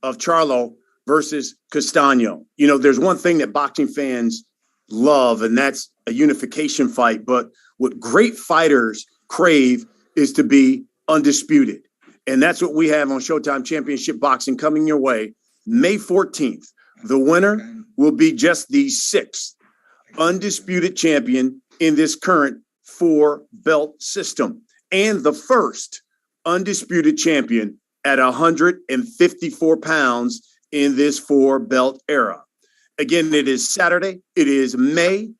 of Charlo versus Castaño. You know, there's one thing that boxing fans love, and that's a unification fight. But what great fighters crave is to be undisputed. And that's what we have on Showtime Championship Boxing coming your way May 14th. The winner will be just the 6th undisputed champion in this current 4-belt system and the first undisputed champion at 154 pounds in this 4-belt era. Again, it is Saturday. It is May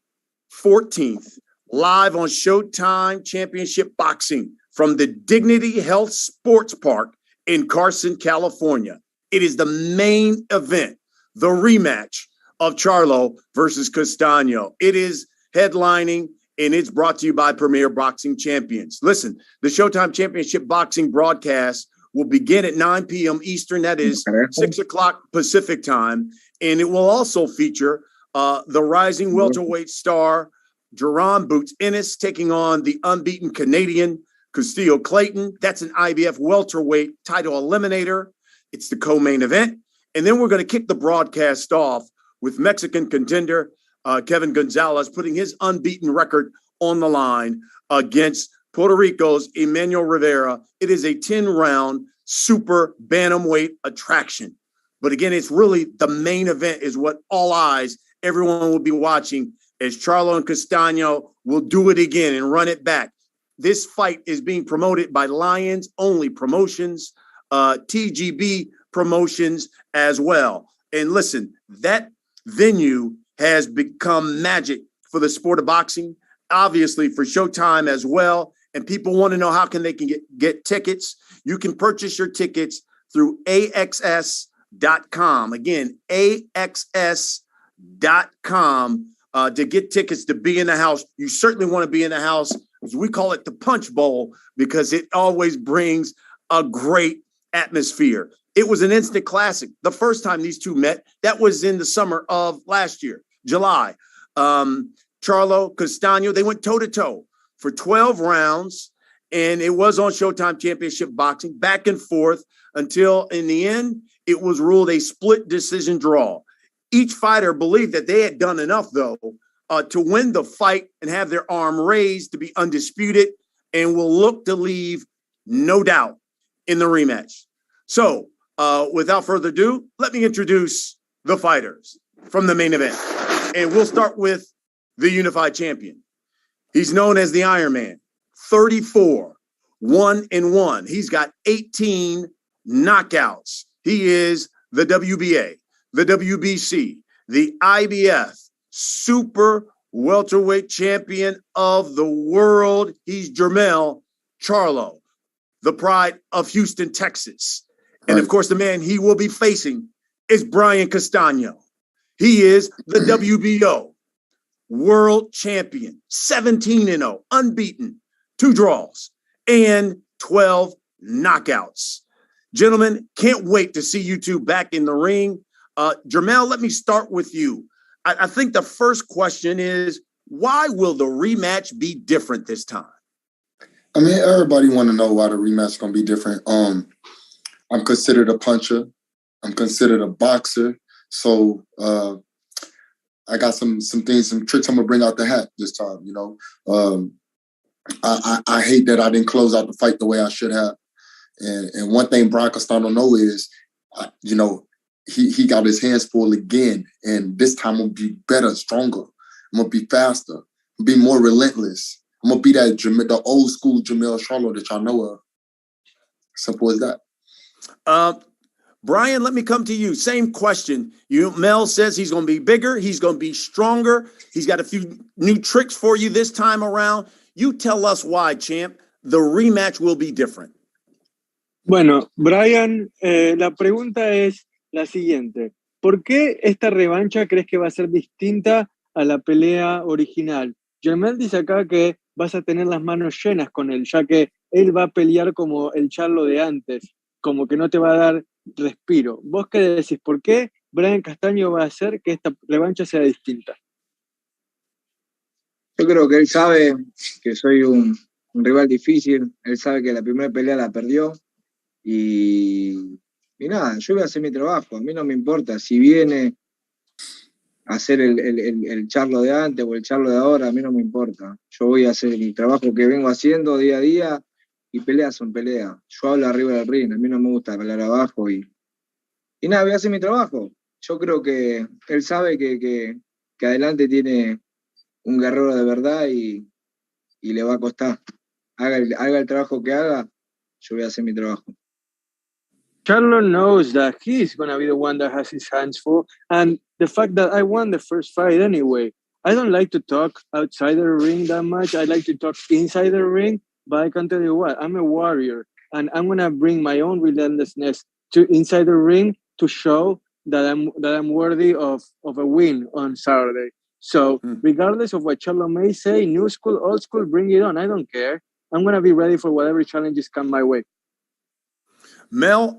14th, live on Showtime Championship Boxing from the Dignity Health Sports Park in Carson, California. It is the main event, the rematch of Charlo versus Castaño. It is headlining, and it's brought to you by Premier Boxing Champions. Listen, the Showtime Championship Boxing broadcast will begin at 9 p.m. Eastern. That is 6 o'clock Pacific time. And it will also feature the rising welterweight star, Jerron Boots Ennis, taking on the unbeaten Canadian Castillo Clayton. That's an IBF welterweight title eliminator. It's the co-main event. And then we're going to kick the broadcast off with Mexican contender Kevin Gonzalez putting his unbeaten record on the line against Puerto Rico's Emmanuel Rivera. It is a 10-round super bantamweight attraction. But again, it's really the main event is what all eyes, everyone will be watching as Charlo and Castaño will do it again and run it back. This fight is being promoted by Lions Only Promotions, TGB Promotions as well. And listen, that venue has become magic for the sport of boxing, obviously for Showtime as well. And people want to know how can they get tickets. You can purchase your tickets through AXS.com. Again, AXS.com to get tickets to be in the house. You certainly want to be in the house. As we call it the Punch Bowl because it always brings a great atmosphere. It was an instant classic. The first time these two met, that was in the summer of last year, July. Charlo, Castaño, they went toe-to-toe for 12 rounds, and it was on Showtime Championship Boxing, back and forth until in the end, it was ruled a split decision draw. Each fighter believed that they had done enough, though, to win the fight and have their arm raised to be undisputed and will look to leave no doubt in the rematch. So without further ado, let me introduce the fighters from the main event. And we'll start with the unified champion. He's known as the Iron Man, 34, 1-1. He's got 18 knockouts. He is the WBA, the WBC, the IBF super welterweight champion of the world. He's Jermell Charlo, the pride of Houston, Texas. And of course, the man he will be facing is Brian Castaño. He is the WBO world champion, 17-0, unbeaten, 2 draws, and 12 knockouts. Gentlemen, can't wait to see you two back in the ring. Jermell, let me start with you. I think the first question is, why will the rematch be different this time? I mean, everybody want to know why the rematch is going to be different. I'm considered a puncher. I'm considered a boxer. So I got some things, some tricks I'm going to bring out the hat this time, you know. I hate that I didn't close out the fight the way I should have. And one thing Brian Castano knows is, you know, he got his hands full again. And this time I'm going to be better, stronger. I'm going to be faster. I'm going to be more relentless. I'm going to be the old school Jermell Charlo that y'all know of. Simple as that. Brian, let me come to you. Same question. Mel says he's going to be bigger. He's going to be stronger. He's got a few new tricks for you this time around. You tell us why, champ. The rematch will be different. Bueno, Brian, la pregunta es la siguiente. ¿Por qué esta revancha crees que va a ser distinta a la pelea original? Jermell dice acá que vas a tener las manos llenas con él, ya que él va a pelear como el Charlo de antes, como que no te va a dar respiro. ¿Vos qué decís? ¿Por qué Brian Castaño va a hacer que esta revancha sea distinta? Yo creo que él sabe que soy un rival difícil. Él sabe que la primera pelea la perdió y Y nada, yo voy a hacer mi trabajo, a mí no me importa si viene a hacer el Charlo de antes o el Charlo de ahora, a mí no me importa. Yo voy a hacer mi trabajo que vengo haciendo día a día y peleas son peleas. Yo hablo arriba del ring, a mí no me gusta hablar abajo y nada, voy a hacer mi trabajo. Yo creo que él sabe que adelante tiene un guerrero de verdad y le va a costar. Haga el trabajo que haga, yo voy a hacer mi trabajo. Charlo knows that he's going to be the one that has his hands full. And the fact that I won the first fight anyway, I don't like to talk outside the ring that much. I like to talk inside the ring. But I can tell you what, I'm a warrior. And I'm going to bring my own relentlessness to inside the ring to show that I'm worthy of a win on Saturday. So regardless of what Charlo may say, new school, old school, bring it on. I don't care. I'm going to be ready for whatever challenges come my way. Mel,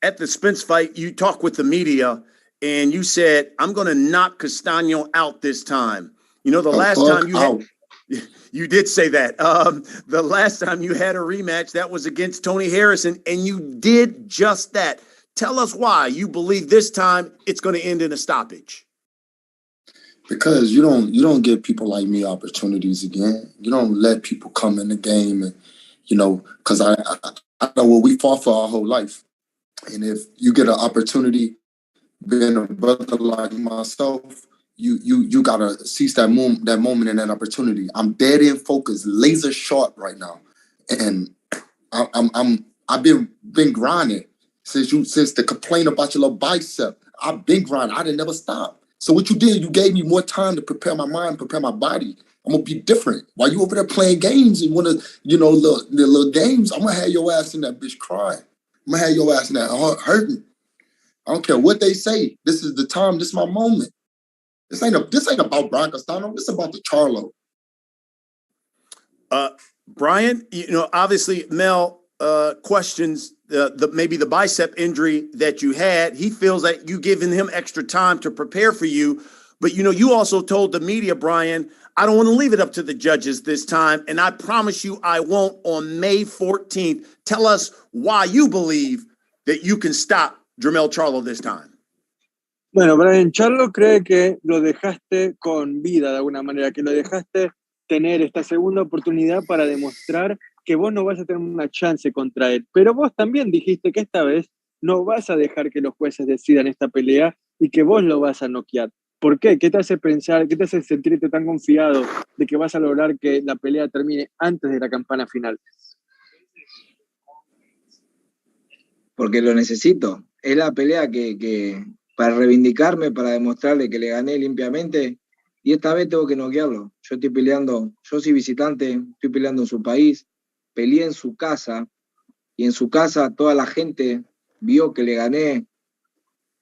at the Spence fight, you talked with the media and you said, I'm going to knock Castaño out this time. You know, the last time you did say that. The last time you had a rematch, that was against Tony Harrison, and you did just that. Tell us why you believe this time it's going to end in a stoppage. Because you don't give people like me opportunities again. You don't let people come in the game and, you know, because I know what we fought for our whole life. And if you get an opportunity, being a brother like myself, you gotta seize that moment and that opportunity. I'm dead in focus, laser sharp right now, and I've been grinding since the complaint about your little bicep. I've been grinding. I didn't never stop. So what you did, you gave me more time to prepare my mind, prepare my body. I'm gonna be different. While you over there playing games and wanna, you know, the little games, I'm gonna have your ass in that bitch crying. I'm gonna have your ass in that hurting. I don't care what they say. This is the time. This is my moment. This ain't about Brian Castano. This is about the Charlo. Brian, you know, obviously Mel questions maybe the bicep injury that you had. He feels like you giving him extra time to prepare for you. But, you know, you also told the media, Brian, I don't want to leave it up to the judges this time. And I promise you I won't on May 14th. Tell us why you believe that you can stop Jermell Charlo this time. Bueno, Brian, Charlo cree que lo dejaste con vida de alguna manera, que lo dejaste tener esta segunda oportunidad para demostrar que vos no vas a tener una chance contra él. Pero vos también dijiste que esta vez no vas a dejar que los jueces decidan esta pelea y que vos lo vas a noquear. ¿Por qué? ¿Qué te hace pensar, qué te hace sentirte tan confiado de que vas a lograr que la pelea termine antes de la campana final? Porque lo necesito. Es la pelea que para reivindicarme, para demostrarle que le gané limpiamente, y esta vez tengo que noquearlo. Yo estoy peleando, yo soy visitante, estoy peleando en su país, peleé en su casa, y en su casa toda la gente vio que le gané,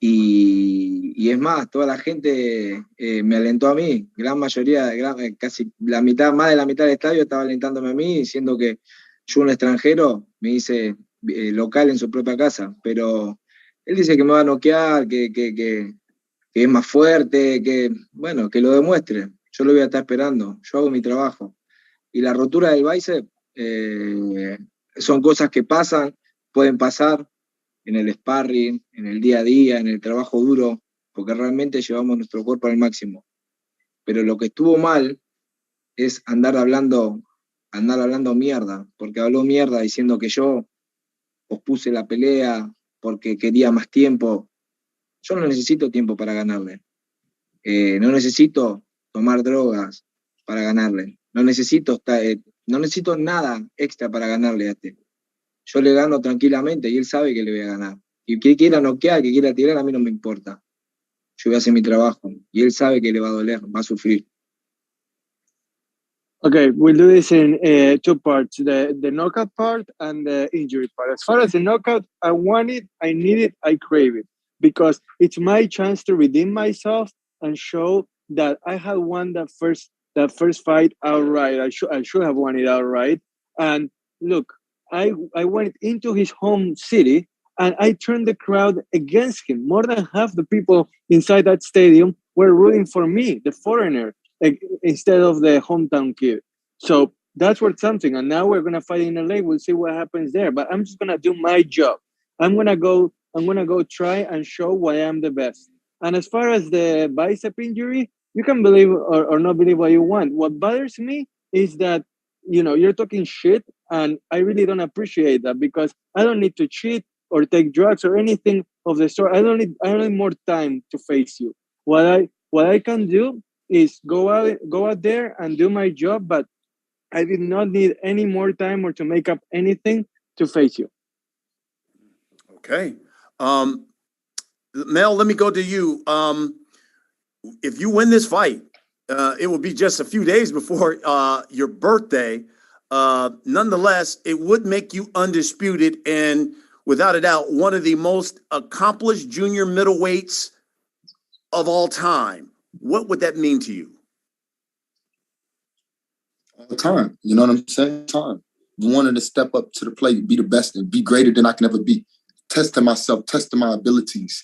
y es más, toda la gente me alentó a mí, gran mayoría, casi la mitad, más de la mitad del estadio estaba alentándome a mí, diciendo que yo, un extranjero, me hice local en su propia casa, pero él dice que me va a noquear, que es más fuerte, que bueno, que lo demuestre. Yo lo voy a estar esperando, yo hago mi trabajo. Y la rotura del bíceps son cosas que pasan, pueden pasar en el sparring, en el día a día, en el trabajo duro, porque realmente llevamos nuestro cuerpo al máximo. Pero lo que estuvo mal es andar hablando mierda, porque habló mierda diciendo que yo pospuse la pelea porque quería más tiempo. Yo no necesito tiempo para ganarle. No necesito tomar drogas para ganarle. No necesito nada extra para ganarle a este. Yo le gano tranquilamente y él sabe que le voy a ganar. Y que quiera noquear, que quiera tirar, a mí no me importa. Yo voy a hacer mi trabajo y él sabe que le va a doler, va a sufrir. Okay, we'll do this in two parts, the knockout part and the injury part. As far as the knockout, I want it, I need it, I crave it, because it's my chance to redeem myself and show that I had won that first fight outright. I should have won it outright. And look, I went into his home city and I turned the crowd against him. More than half the people inside that stadium were rooting for me, the foreigner, instead of the hometown kid. So that's worth something. And now we're going to fight in LA. We'll see what happens there. But I'm just going to do my job. I'm going to go I'm going to go try and show why I'm the best. And as far as the bicep injury, you can believe or not believe what you want. What bothers me is that, you know, you're talking shit, and I really don't appreciate that, because I don't need to cheat or take drugs or anything of the sort. I don't need more time to face you. What I can do is go out there and do my job, but I did not need any more time or to make up anything to face you. Okay. Mel, let me go to you. If you win this fight, it will be just a few days before your birthday. Nonetheless, it would make you undisputed and, without a doubt, one of the most accomplished junior middleweights of all time. What would that mean to you? All the time. You know what I'm saying? Time. Wanting to step up to the plate, be the best, and be greater than I can ever be. Testing myself, testing my abilities,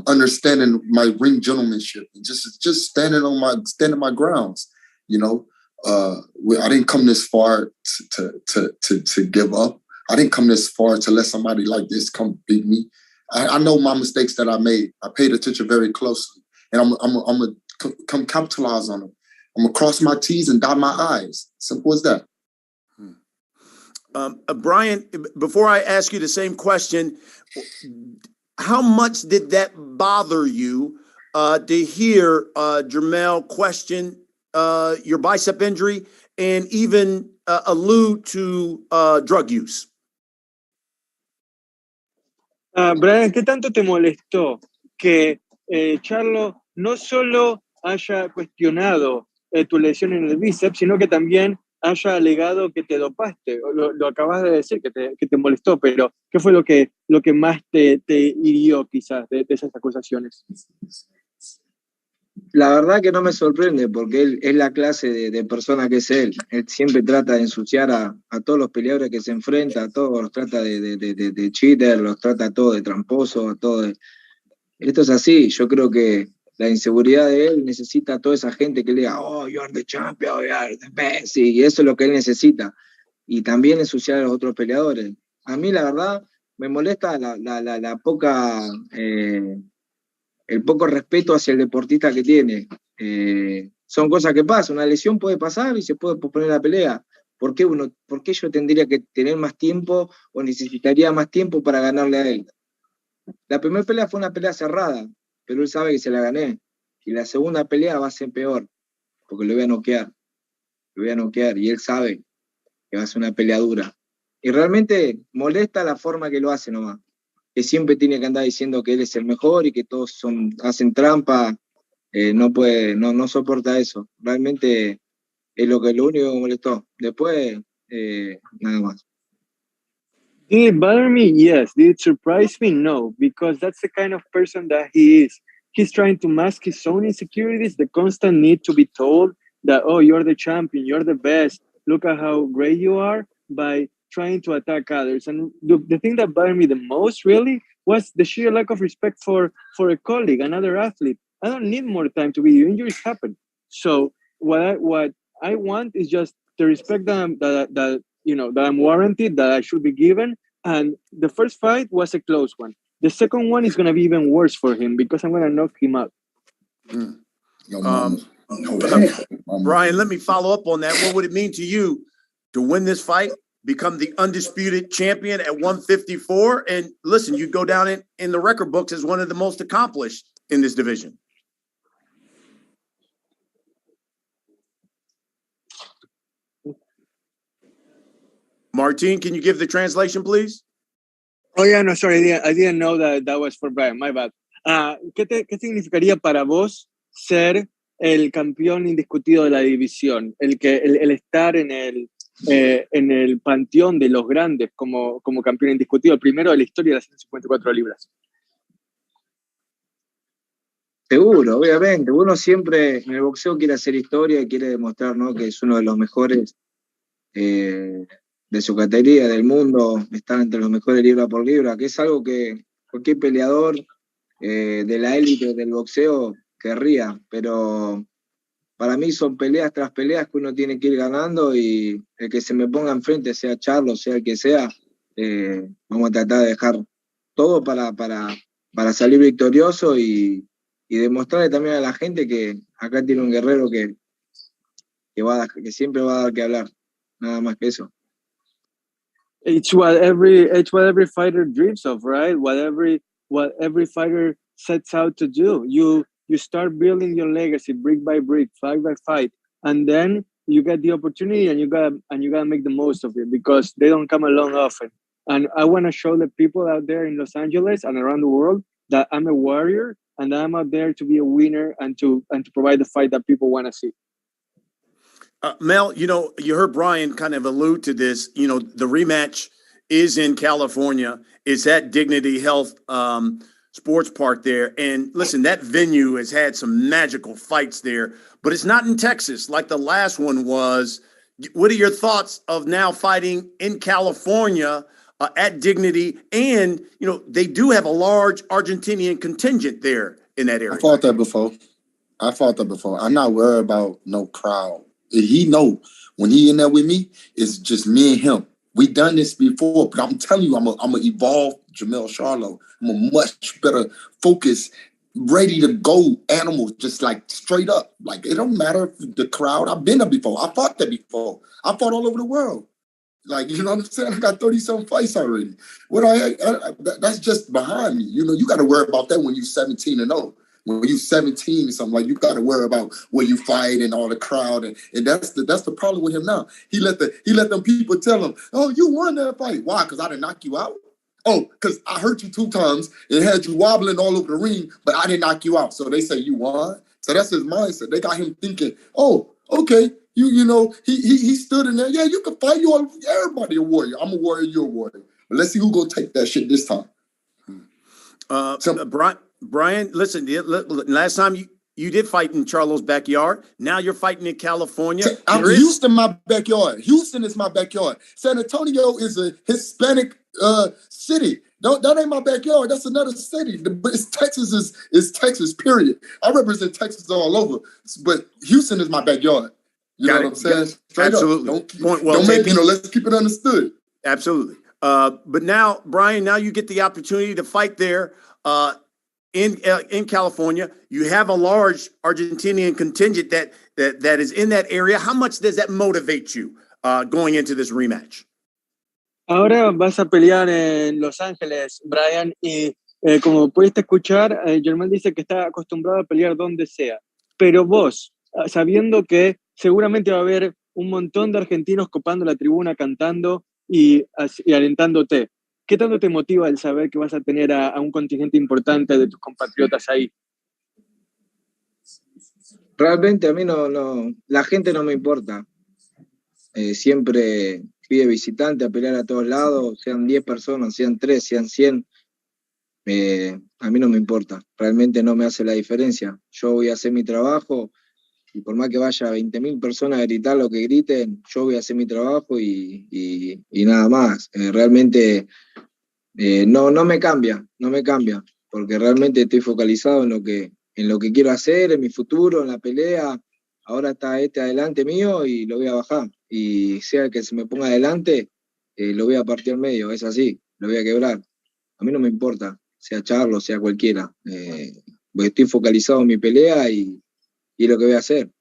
understanding my ring gentlemanship, and just standing my grounds. You know, I didn't come this far to give up. I didn't come this far to let somebody like this come beat me. I know my mistakes that I made. I paid attention very closely, and I'm gonna come capitalize on them. I'm gonna cross my T's and dot my I's. Simple as that. Brian, before I ask you the same question, how much did that bother you to hear Jermell question your bicep injury and even allude to drug use? Brian, ¿qué tanto te molestó que Charlo no solo haya cuestionado tu lesión en el bíceps, sino que también haya alegado que te dopaste? Lo acabas de decir, que te molestó, pero ¿qué fue lo que más te hirió quizás de esas acusaciones? La verdad que no me sorprende, porque él es la clase de persona que es él. Él siempre trata de ensuciar a todos los peleadores que se enfrenta, a todos los trata de cheater, los trata a todos de tramposo, a todos. Esto es así. Yo creo que la inseguridad de él necesita a toda esa gente que le diga, oh, you're the champion, you're the best, y eso es lo que él necesita. Y también ensuciar a los otros peleadores. A mí, la verdad, me molesta la poca... el poco respeto hacia el deportista que tiene. Son cosas que pasan, una lesión puede pasar y se puede posponer la pelea. ¿Por qué yo tendría que tener más tiempo o necesitaría más tiempo para ganarle a él? La primera pelea fue una pelea cerrada, pero él sabe que se la gané. Y la segunda pelea va a ser peor, porque lo voy a noquear, y él sabe que va a ser una pelea dura. Y realmente molesta la forma que lo hace nomás, que siempre tiene que andar diciendo que él es el mejor y que todos hacen trampa. No soporta eso. Realmente es lo único que me molestó. Después, nada más. Did it bother me? Yes. Did it surprise me? No, because that's the kind of person that he is. He's trying to mask his own insecurities, the constant need to be told that, oh, you're the champion, you're the best, look at how great you are, by trying to attack others. And the thing that bothered me the most, really, was the sheer lack of respect for a colleague, another athlete. I don't need more time to be here. Injuries happen. So what I want is just the respect that I'm warranted, that I should be given. And the first fight was a close one. The second one is going to be even worse for him, because I'm going to knock him out. Brian, let me follow up on that. What would it mean to you to win this fight, become the undisputed champion at 154? And listen, you go down in the record books as one of the most accomplished in this division. Martin, can you give the translation, please? Oh, yeah, no, sorry. I didn't know that was for Brian. My bad. ¿Qué significaría para vos ser el campeón indiscutido de la división? El estar en el panteón de los grandes como campeón indiscutido, el primero de la historia de las 154 libras. Seguro, obviamente. Uno siempre en el boxeo quiere hacer historia y quiere demostrar, ¿no?, que es uno de los mejores de su categoría, del mundo, estar entre los mejores libra por libra, que es algo que cualquier peleador de la élite del boxeo querría, pero para mí son peleas tras peleas que uno tiene que ir ganando, y el que se me ponga enfrente, sea Charlo, sea el que sea, vamos a tratar de dejar todo para salir victorioso y demostrarle también a la gente que acá tiene un guerrero que siempre va a dar que hablar, nada más que eso. It's what every fighter dreams of, right? What every fighter sets out to do. You start building your legacy brick by brick, fight by fight, and then you get the opportunity and you gotta make the most of it, because they don't come along often. And I want to show the people out there in Los Angeles and around the world that I'm a warrior and I'm out there to be a winner and to provide the fight that people want to see. Mel, you heard Brian kind of allude to this. The rematch is in California. It's at Dignity Health Sports Park there. And listen, that venue has had some magical fights there, but it's not in Texas like the last one was. What are your thoughts of now fighting in California at Dignity? And, they do have a large Argentinian contingent there in that area. I fought that before. I'm not worried about no crowd. He know when he in there with me, it's just me and him. We done this before, but I'm telling you, I'm a evolved Jermell Charlo. I'm a much better focused, ready to go animal, just like straight up. Like, it don't matter if the crowd. I've been there before. I fought that before. I fought all over the world. Like, you know what I'm saying? I got 30-something fights already. That's just behind me. You got to worry about that when you're 17-0. When you're 17 or something, like, you got to worry about where you fight and all the crowd, and that's the problem with him now. He let them people tell him, "Oh, you won that fight." Why? Because I didn't knock you out. Oh, because I hurt you 2 times and had you wobbling all over the ring, but I didn't knock you out. So they say you won. So that's his mindset. They got him thinking, "Oh, okay, he stood in there. Yeah, you can fight. Everybody a warrior. I'm a warrior. You're a warrior. But let's see who's gonna take that shit this time." Brian, listen, last time you did fight in Charlo's backyard. Now you're fighting in California. Houston, my backyard. Houston is my backyard. San Antonio is a Hispanic city. That ain't my backyard. That's another city. But Texas is Texas, period. I represent Texas all over. But Houston is my backyard. You know what I'm saying? Straight Absolutely. Up. Let's keep it understood. Absolutely. But now, Brian, you get the opportunity to fight there. In California, you have a large Argentinian contingent that is in that area. How much does that motivate you going into this rematch? Ahora vas a pelear en Los Ángeles, Brian, y como pudiste escuchar, Jermell dice que está acostumbrado a pelear donde sea. Pero vos, sabiendo que seguramente va a haber un montón de argentinos copando la tribuna, cantando y alentándote, ¿qué tanto te motiva el saber que vas a tener a un contingente importante de tus compatriotas ahí? Realmente a mí no, la gente no me importa. Siempre fui de visitante a pelear a todos lados, sean 10 personas, sean 3, sean 100. A mí no me importa, realmente no me hace la diferencia. Yo voy a hacer mi trabajo y por más que vaya 20.000 personas a gritar lo que griten, yo voy a hacer mi trabajo y nada más. Realmente no me cambia, porque realmente estoy focalizado en lo que quiero hacer, en mi futuro, en la pelea. Ahora está adelante mío y lo voy a bajar. Y sea que se me ponga adelante, lo voy a partir al medio, es así, lo voy a quebrar. A mí no me importa, sea Charlo, sea cualquiera. Porque estoy focalizado en mi pelea y lo que voy a hacer.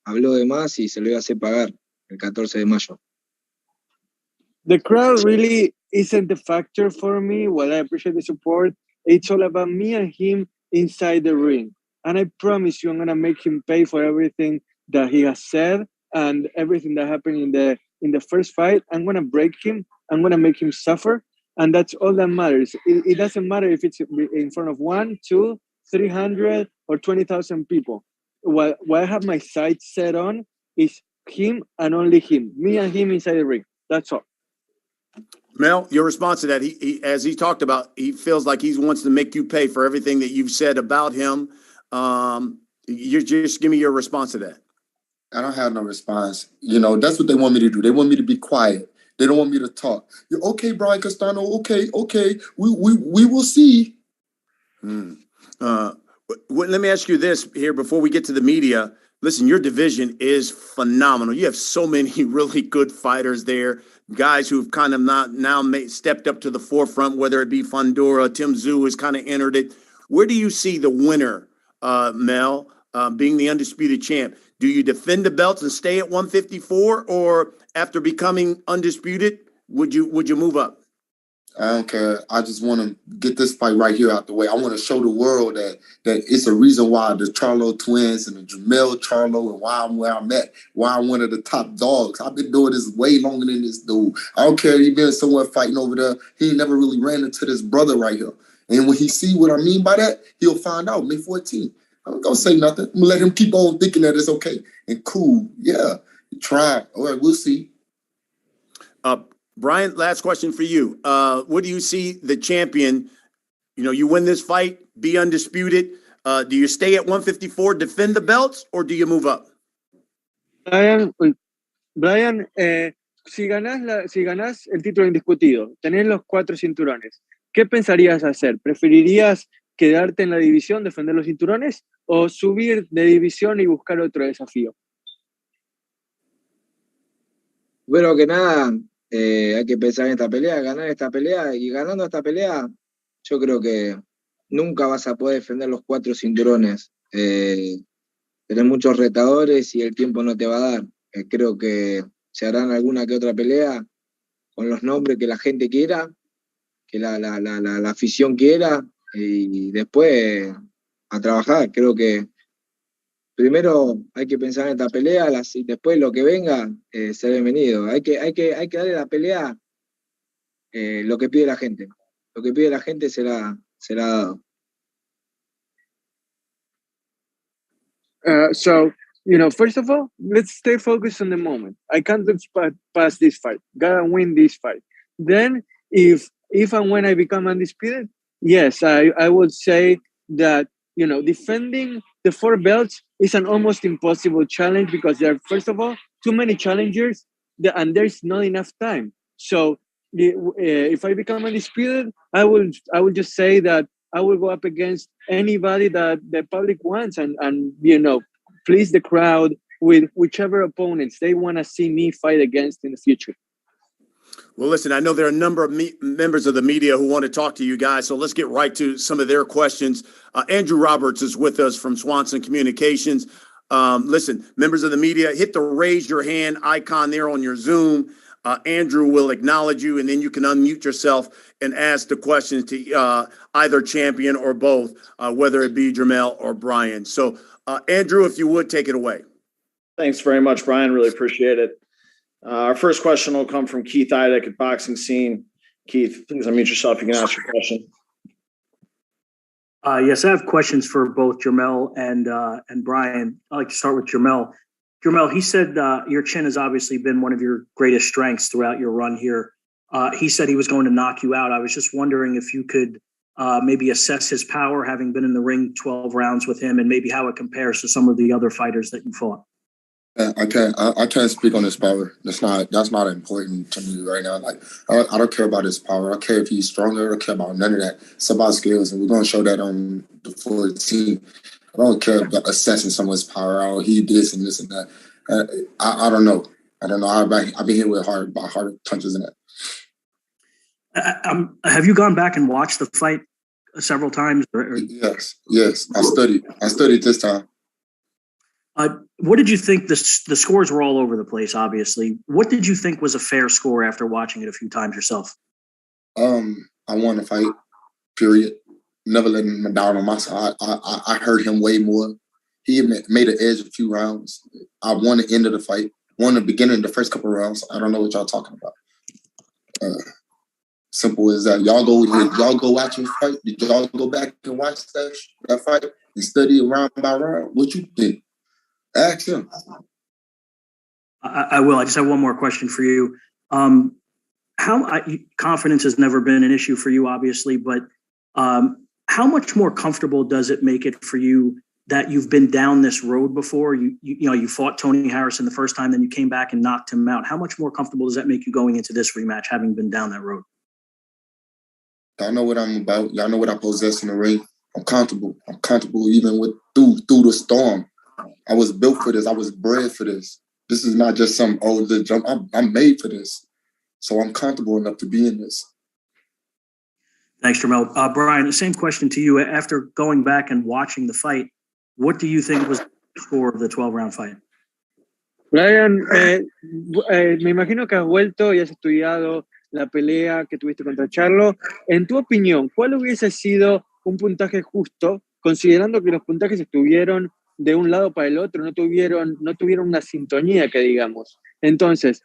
Habló de más y se lo voy a hacer pagar el 14 de mayo. The crowd really isn't the factor for me. While I appreciate the support, it's all about me and him inside the ring. And I promise you, I'm gonna make him pay for everything that he has said and everything that happened in the first fight. I'm gonna break him. I'm gonna make him suffer, and that's all that matters. It doesn't matter if it's in front of 1, 2, 300, or 20,000 people. What I have my sights set on is him and only him. Me and him inside the ring. That's all. Mel, your response to that, he as he talked about, he feels like he wants to make you pay for everything that you've said about him. You just give me your response to that. I don't have no response. That's what they want me to do. They want me to be quiet. They don't want me to talk. You're okay, Brian Castano. Okay. We will see. Let me ask you this here before we get to the media. Listen, your division is phenomenal. You have so many really good fighters there, guys who've kind of stepped up to the forefront, whether it be Fundora, Tim Tszyu has kind of entered it. Where do you see the winner, Mel, being the undisputed champ? Do you defend the belts and stay at 154, or after becoming undisputed, would you move up? I don't care. I just want to get this fight right here out the way. I want to show the world that it's a reason why the Charlo twins and the Jermell Charlo and why I'm where I'm at, why I'm one of the top dogs. I've been doing this way longer than this dude. I don't care if he been somewhere fighting over there. He never really ran into this brother right here. And when he see what I mean by that, he'll find out May 14th. I'm not going to say nothing. I'm going to let him keep on thinking that it's okay. And cool, yeah, try. All right, we'll see. Brian, last question for you. What do you see the champion, you win this fight, be undisputed. Do you stay at 154, defend the belts, or do you move up? Brian, si ganás el título indiscutido, tenés los 4 cinturones, ¿qué pensarías hacer? ¿Preferirías quedarte en la división, defender los cinturones, o subir de división y buscar otro desafío? Bueno, que nada, hay que pensar en esta pelea, ganar esta pelea, y ganando esta pelea, yo creo que nunca vas a poder defender los 4 cinturones. Tenés muchos retadores y el tiempo no te va a dar. Creo que se harán alguna que otra pelea con los nombres que la gente quiera, que la afición quiera, y después a trabajar. Creo que primero hay que pensar en esta pelea, y después lo que venga será bienvenido. Hay que darle a la pelea lo que pide la gente. Lo que pide la gente será dado. So, first of all, let's stay focused on the moment. I can't look past this fight. Gotta win this fight. Then, if and when I become undisputed, yes, I would say that, defending the 4 belts is an almost impossible challenge because there are, first of all, too many challengers and there's not enough time. So if I become undisputed, I will just say that I will go up against anybody that the public wants and please the crowd with whichever opponents they want to see me fight against in the future. Well, listen, I know there are a number of members of the media who want to talk to you guys, so let's get right to some of their questions. Andrew Roberts is with us from Swanson Communications. Listen, members of the media, hit the raise your hand icon there on your Zoom. Andrew will acknowledge you, and then you can unmute yourself and ask the questions to either champion or both, whether it be Jermell or Brian. So, Andrew, if you would, take it away. Thanks very much, Brian. Really appreciate it. Our first question will come from Keith Idek at Boxing Scene. Keith, please unmute yourself. You can ask your question. Yes, I have questions for both Jermell and Brian. I'd like to start with Jermell. Jermell, he said your chin has obviously been one of your greatest strengths throughout your run here. He said he was going to knock you out. I was just wondering if you could maybe assess his power, having been in the ring 12 rounds with him, and maybe how it compares to some of the other fighters that you fought. I can't speak on his power. That's not important to me right now. Like I don't care about his power. I don't care if he's stronger. I don't care about none of that. It's about skills, and we're gonna show that on the 14th. I don't care about assessing someone's power. Oh, he this and this and that. I don't know. I don't know. I've been hit with hard punches in that. Have you gone back and watched the fight several times? Yes. I studied this time. What did you think? The scores were all over the place, obviously. What did you think was a fair score after watching it a few times yourself? I won the fight, period. Never let him down on my side. I hurt him way more. He made an edge a few rounds. I won the end of the fight. Won the beginning, the first couple of rounds. I don't know what y'all talking about. Simple as that. Y'all go watch him fight. Did y'all go back and watch that fight and study round by round? What you think? Ask him. I will. I just have one more question for you. Confidence has never been an issue for you, obviously, but how much more comfortable does it make it for you that you've been down this road before? You fought Tony Harrison the first time, then you came back and knocked him out. How much more comfortable does that make you going into this rematch, having been down that road? Y'all know what I'm about. Y'all know what I possess in the ring. I'm comfortable even with through the storm. I was built for this. I was bred for this. This is not just some the jump. I'm made for this. So I'm comfortable enough to be in this. Thanks, Jermell. Brian, the same question to you. After going back and watching the fight, what do you think was the score of the 12-round fight? Brian, me imagino que has vuelto y has estudiado la pelea que tuviste contra Charlo. En tu opinión, ¿cuál hubiese sido un puntaje justo, considerando que los puntajes estuvieron de un lado para el otro, no tuvieron una sintonía, que digamos? Entonces,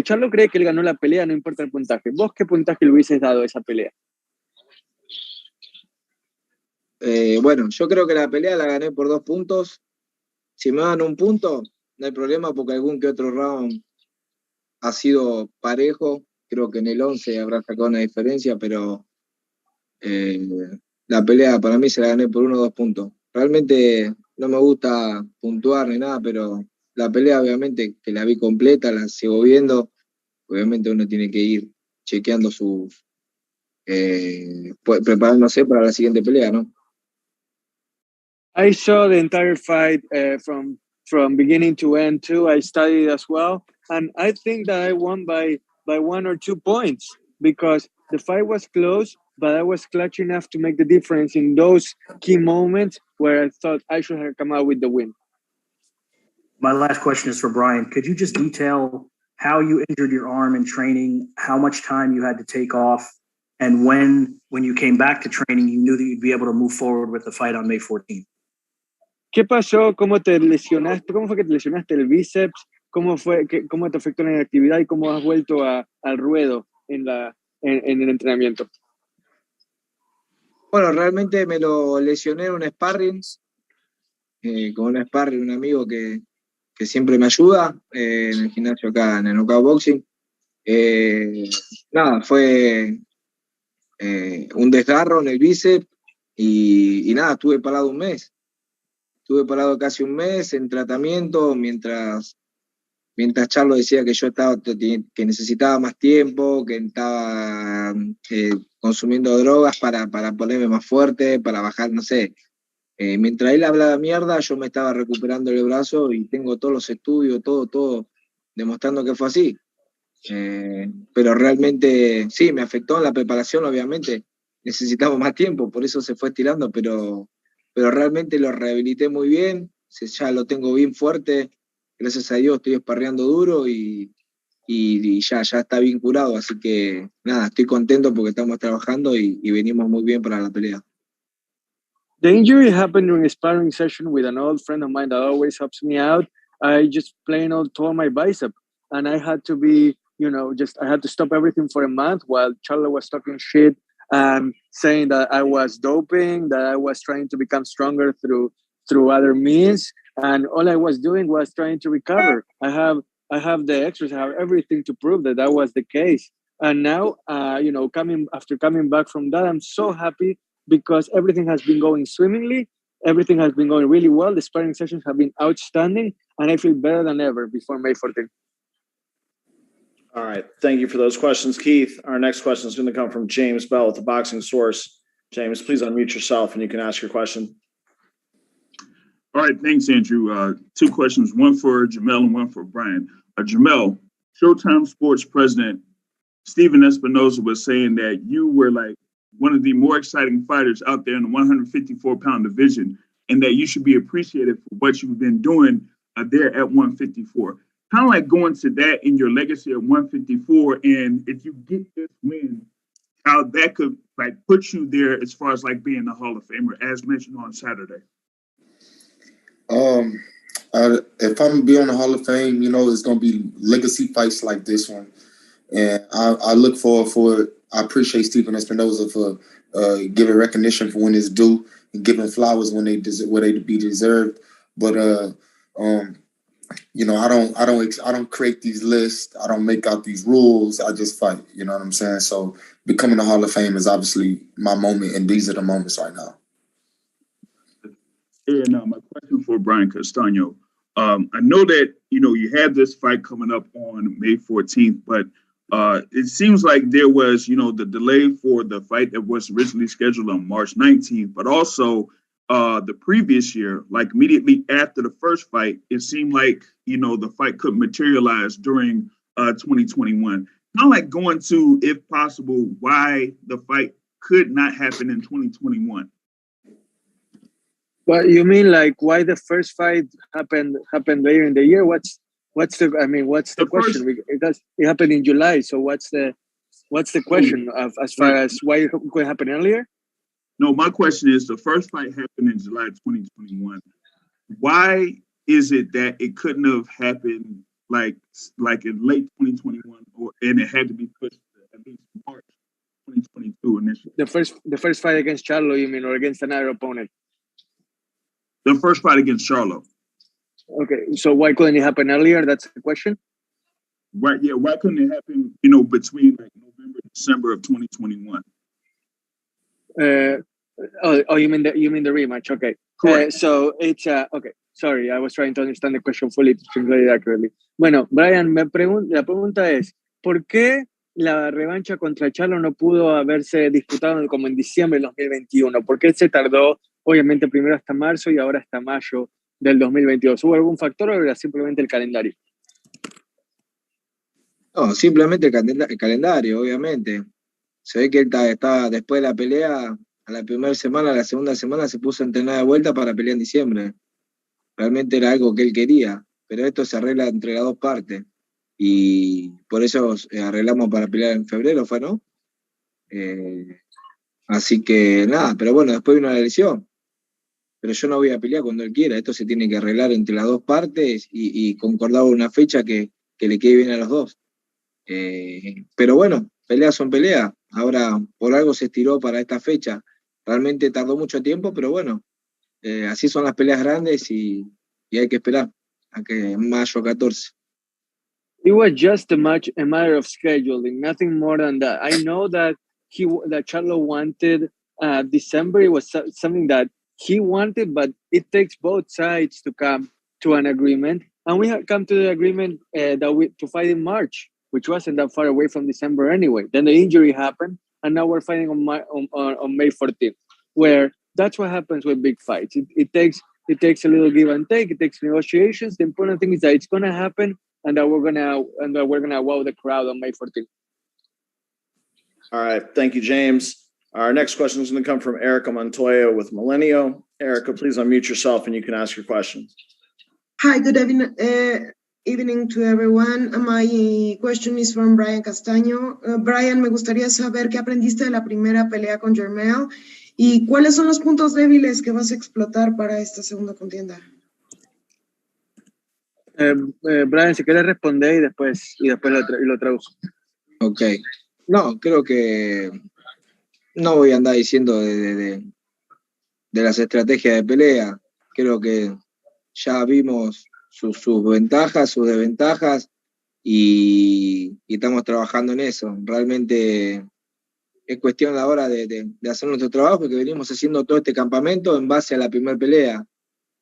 Charlo cree que él ganó la pelea, no importa el puntaje. ¿Vos qué puntaje le hubieses dado a esa pelea? Bueno, yo creo que la pelea la gané por 2 puntos. Si me dan 1 punto, no hay problema, porque algún que otro round ha sido parejo. Creo que en el 11 habrá sacado una diferencia, pero la pelea para mí se la gané por 1 o 2 puntos. Realmente no me gusta puntuar ni nada, pero la pelea obviamente que la vi completa, la sigo viendo. Obviamente uno tiene que ir chequeando preparándose para la siguiente pelea, ¿no? I saw the entire fight from beginning to end too. I studied as well, and I think that I won by 1 or 2 points, because the fight was close, but I was clutch enough to make the difference in those key moments where I thought I should have come out with the win. My last question is for Brian. Could you just detail how you injured your arm in training, how much time you had to take off, and when you came back to training, you knew that you'd be able to move forward with the fight on May 14th? ¿Qué pasó? ¿Cómo te lesionaste? ¿Cómo fue que te lesionaste el bíceps? ¿Cómo te afectó la inactividad y cómo has vuelto al ruedo en el entrenamiento? Bueno, realmente me lo lesioné en un sparring, con un sparring, un amigo que siempre me ayuda en el gimnasio acá, en el Knockout Boxing. Nada, fue un desgarro en el bíceps y nada, estuve parado 1 mes. Estuve parado casi 1 mes en tratamiento, mientras Charlo decía que yo que necesitaba más tiempo, que estaba consumiendo drogas para ponerme más fuerte, para bajar, no sé. Mientras él hablaba mierda, yo me estaba recuperando el brazo y tengo todos los estudios, todo demostrando que fue así. Pero realmente sí, me afectó en la preparación, obviamente. Necesitamos más tiempo, por eso se fue estirando, pero realmente lo rehabilité muy bien, ya lo tengo bien fuerte, gracias a Dios estoy esparreando duro y ya está bien curado, así que nada, estoy contento porque estamos trabajando y venimos muy bien para la pelea. The injury happened during a sparring session with an old friend of mine that always helps me out. I just plain old tore my bicep, and I had to be, I had to stop everything for a month while Charlo was talking shit and saying that I was doping, that I was trying to become stronger through other means, and all I was doing was trying to recover. I have the extras, I have everything to prove that was the case. And now, after coming back from that, I'm so happy because everything has been going swimmingly. Everything has been going really well. The sparring sessions have been outstanding, and I feel better than ever before May 14th. All right. Thank you for those questions, Keith. Our next question is going to come from James Bell at the Boxing Source. James, please unmute yourself and you can ask your question. All right. Thanks, Andrew. 2 questions, one for Jermell and one for Brian. Jermell, Showtime Sports president Stephen Espinoza was saying that you were like one of the more exciting fighters out there in the 154-pound division, and that you should be appreciated for what you've been doing there at 154. Kind of like going to that in your legacy at 154, and if you get this win, how that could like put you there as far as like being a Hall of Famer, as mentioned on Saturday. If I'm gonna be on the Hall of Fame, it's gonna be legacy fights like this one, and I look forward for it. I appreciate Stephen Espinoza for giving recognition for when it's due and giving flowers when they be deserved. But I don't create these lists. I don't make out these rules. I just fight. You know what I'm saying? So becoming a Hall of Fame is obviously my moment, and these are the moments right now. And my question for Brian Castaño. I know that you have this fight coming up on May 14th, but it seems like there was, the delay for the fight that was originally scheduled on March 19th, but also the previous year, like immediately after the first fight, it seemed like, you know, the fight couldn't materialize during 2021. Kind of like going to, if possible, why the fight could not happen in 2021. Well, you mean like why the first fight happened later in the year? What's the question? Because it happened in July. So what's the question of as far as why it could happen earlier? No, my question is the first fight happened in July 2021. Why is it that it couldn't have happened like in late 2021, and it had to be pushed to at least March 2022 initially? The first fight against Charlo, you mean, or against another opponent? The first fight against Charlo. Okay, so why couldn't it happen earlier? That's the question. Right, yeah. Why couldn't it happen, you know, between like November, December of 2021? You mean the rematch? Okay. So it's okay. Sorry, I was trying to understand the question fully to translate it accurately. Bueno, Brian, la pregunta es, ¿por qué la revancha contra Charlo no pudo haberse disputado como en diciembre del 2021? ¿Por qué se tardó, obviamente, primero hasta marzo y ahora hasta mayo del 2022? ¿Hubo algún factor o era simplemente el calendario? No, simplemente el calendario, obviamente. Se ve que él estaba después de la pelea, a la primera semana, a la segunda semana se puso a entrenar de vuelta para pelear en diciembre. Realmente era algo que él quería, pero esto se arregla entre las dos partes. Y por eso arreglamos para pelear en febrero, ¿fue, no? Así que nada, pero bueno, después vino la lesión. Pero yo no voy a pelear cuando él quiera. Esto se tiene que arreglar entre las dos partes y concordar una fecha que le quede bien a los dos. Pero bueno, peleas son peleas. Ahora, por algo se estiró para esta fecha. Realmente tardó mucho tiempo, pero bueno, así son las peleas grandes y hay que esperar a que mayo 14. It was just a matter of scheduling, nothing more than that. I know that Charlo wanted December. It was something that he wanted, but it takes both sides to come to an agreement. And we had come to the agreement to fight in March, which wasn't that far away from December anyway. Then the injury happened, and now we're fighting on May 14th, where that's what happens with big fights. It takes a little give and take. It takes negotiations. The important thing is that it's gonna happen, and that we're gonna wow the crowd on May 14th. All right, thank you, James. Our next question is going to come from Erica Montoya with Millennial. Erica, please unmute yourself and you can ask your question. Hi, good evening to everyone. My question is from Brian Castaño. Brian, me gustaría saber qué aprendiste de la primera pelea con Jermell y cuáles son los puntos débiles que vas a explotar para esta segunda contienda. Brian, si quieres responder y después lo traduzco. Ok. No, creo que no voy a andar diciendo de las estrategias de pelea. Creo que ya vimos sus ventajas, sus desventajas y estamos trabajando en eso. Realmente es cuestión ahora de hacer nuestro trabajo que venimos haciendo todo este campamento en base a la primera pelea.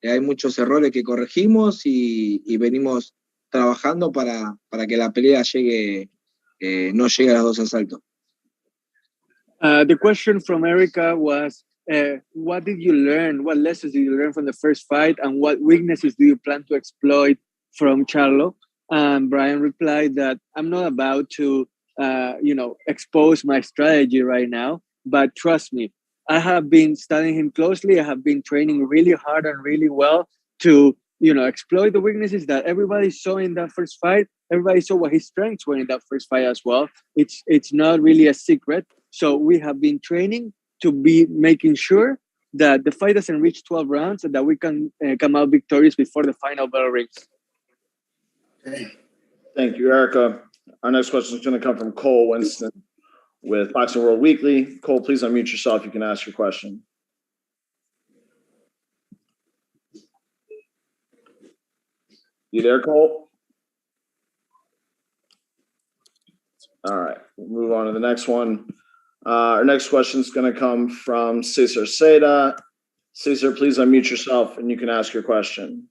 Hay muchos errores que corregimos y venimos trabajando para que la pelea no llegue a los dos asaltos. The question from Erica was, what did you learn? What lessons did you learn from the first fight? And what weaknesses do you plan to exploit from Charlo? And Brian replied that I'm not about to, expose my strategy right now, but trust me, I have been studying him closely. I have been training really hard and really well to, exploit the weaknesses that everybody saw in that first fight. Everybody saw what his strengths were in that first fight as well. It's not really a secret. So we have been training to be making sure that the fight doesn't reach 12 rounds and that we can come out victorious before the final bell rings. Thank you, Erica. Our next question is going to come from Cole Winston with Boxing World Weekly. Cole, please unmute yourself. You can ask your question. You there, Cole? All right, we'll move on to the next one. Our next question is going to come from Cesar Seda. Cesar, please unmute yourself and you can ask your question.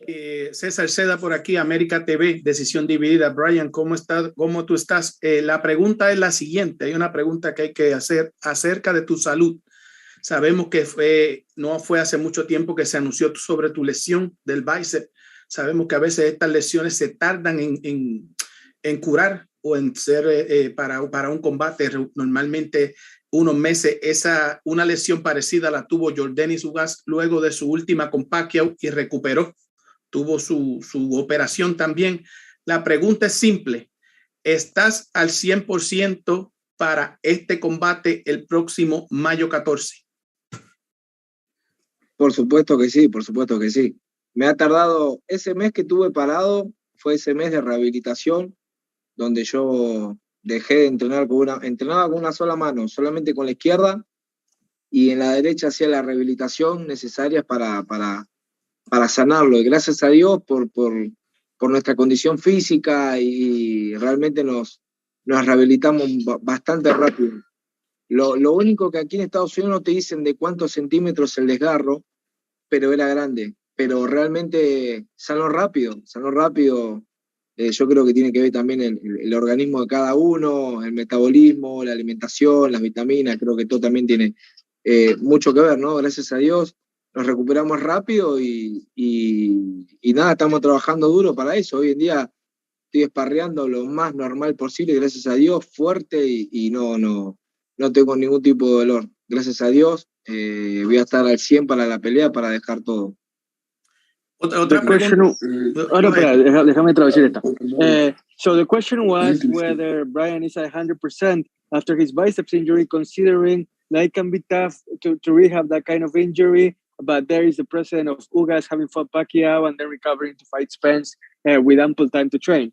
César Seda por aquí, América TV, Decisión Dividida. Brian, ¿cómo tú estás? La pregunta es la siguiente. Hay una pregunta que hay que hacer acerca de tu salud. Sabemos que no fue hace mucho tiempo que se anunció sobre tu lesión del bíceps. Sabemos que a veces estas lesiones se tardan en curar o en ser para un combate. Normalmente unos meses. Una lesión parecida la tuvo Yordenis Ugas luego de su última con Pacquiao y recuperó. Tuvo su operación también. La pregunta es simple. ¿Estás al 100% para este combate el próximo mayo 14? Por supuesto que sí, por supuesto que sí. Me ha tardado, ese mes que tuve parado, fue ese mes de rehabilitación, donde yo dejé de entrenar entrenaba con una sola mano, solamente con la izquierda, y en la derecha hacía la rehabilitación necesaria para sanarlo. Y gracias a Dios por nuestra condición física y realmente nos rehabilitamos bastante rápido. Lo único que aquí en Estados Unidos no te dicen de cuántos centímetros el desgarro, pero era grande. Pero realmente sanó rápido. Yo creo que tiene que ver también el organismo de cada uno, el metabolismo, la alimentación, las vitaminas, creo que todo también tiene mucho que ver, ¿no? Gracias a Dios nos recuperamos rápido y nada, estamos trabajando duro para eso. Hoy en día estoy esparreando lo más normal posible, gracias a Dios, fuerte y no tengo ningún tipo de dolor. Gracias a Dios, voy a estar al 100 para la pelea, para dejar todo. Otra pregunta. Déjame traducir esta. So the question was whether Brian is 100% after his biceps injury, considering that it can be tough to rehab that kind of injury, but there is the precedent of Ugas having fought Pacquiao and then recovering to fight Spence with ample time to train.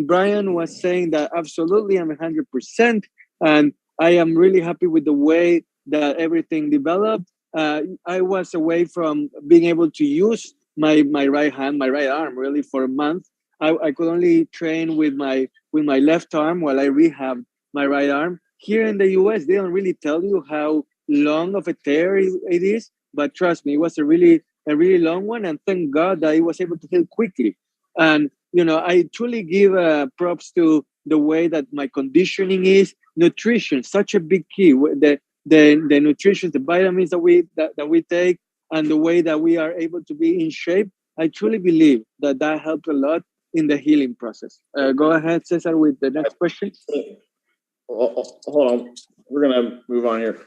Brian was saying that absolutely I'm 100%, and I am really happy with the way that everything developed. I was away from being able to use my right hand, my right arm, really, for a month. I could only train with my left arm while I rehabbed my right arm. Here in the US, they don't really tell you how long of a tear it is, but trust me, it was a really long one, and thank God that I was able to heal quickly. And I truly give props to the way that my conditioning is. Nutrition, such a big key. The nutrition, the vitamins that we take, and the way that we are able to be in shape, I truly believe that helped a lot in the healing process. Go ahead, Cesar, with the next question. Hold on. We're going to move on here.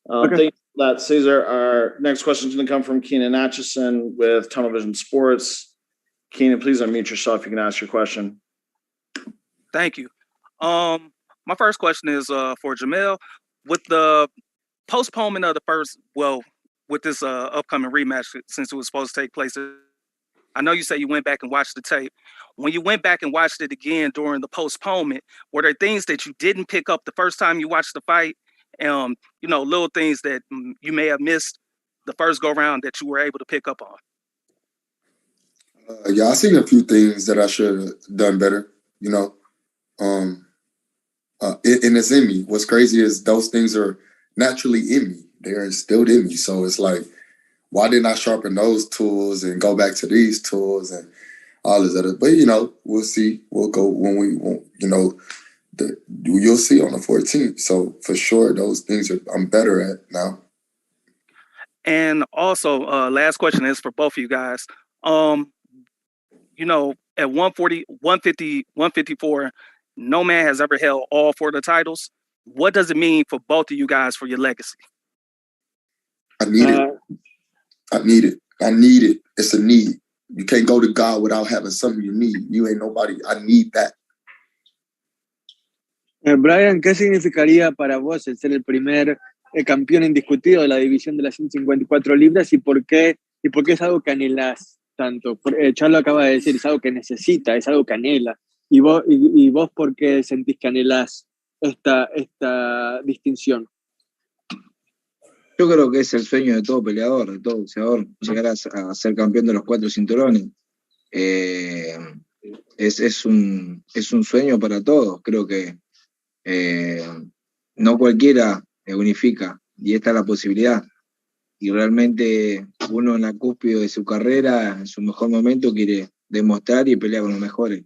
Okay. Thank you for that, Cesar. Our next question is going to come from Keenan Atchison with Tunnel Vision Sports. Keenan, please unmute yourself. You can ask your question. Thank you. My first question is for Jermell. With the postponement of the first, with this upcoming rematch, since it was supposed to take place, I know you say you went back and watched the tape. When you went back and watched it again during the postponement, were there things that you didn't pick up the first time you watched the fight? Little things that you may have missed the first go round that you were able to pick up on? I seen a few things that I should have done better, and it's in me. What's crazy is those things are naturally in me. They're instilled in me. So it's like, why didn't I sharpen those tools and go back to these tools and all this other? But, we'll see. We'll go when we want, you'll see on the 14th. So for sure, those things I'm better at now. And also, last question is for both of you guys. At 140, 150, 154, no man has ever held all four of the titles. What does it mean for both of you guys for your legacy? I need it. It's a need. You can't go to God without having something you need. You ain't nobody. I need that. Brian, ¿qué significaría para vos el ser el primer campeón indiscutido de la división de las 154 libras y por qué es algo que anhelás tanto? Charlo acaba de decir, es algo que necesita, es algo que anhela. ¿Y vos por qué sentís que anhelás esta distinción? Yo creo que es el sueño de todo peleador, de todo boxeador, llegar a ser campeón de los 4 cinturones. Es un sueño para todos. Creo que no cualquiera unifica, y esta es la posibilidad. Y realmente uno en la cúspide de su carrera, en su mejor momento, quiere demostrar y pelear con los mejores.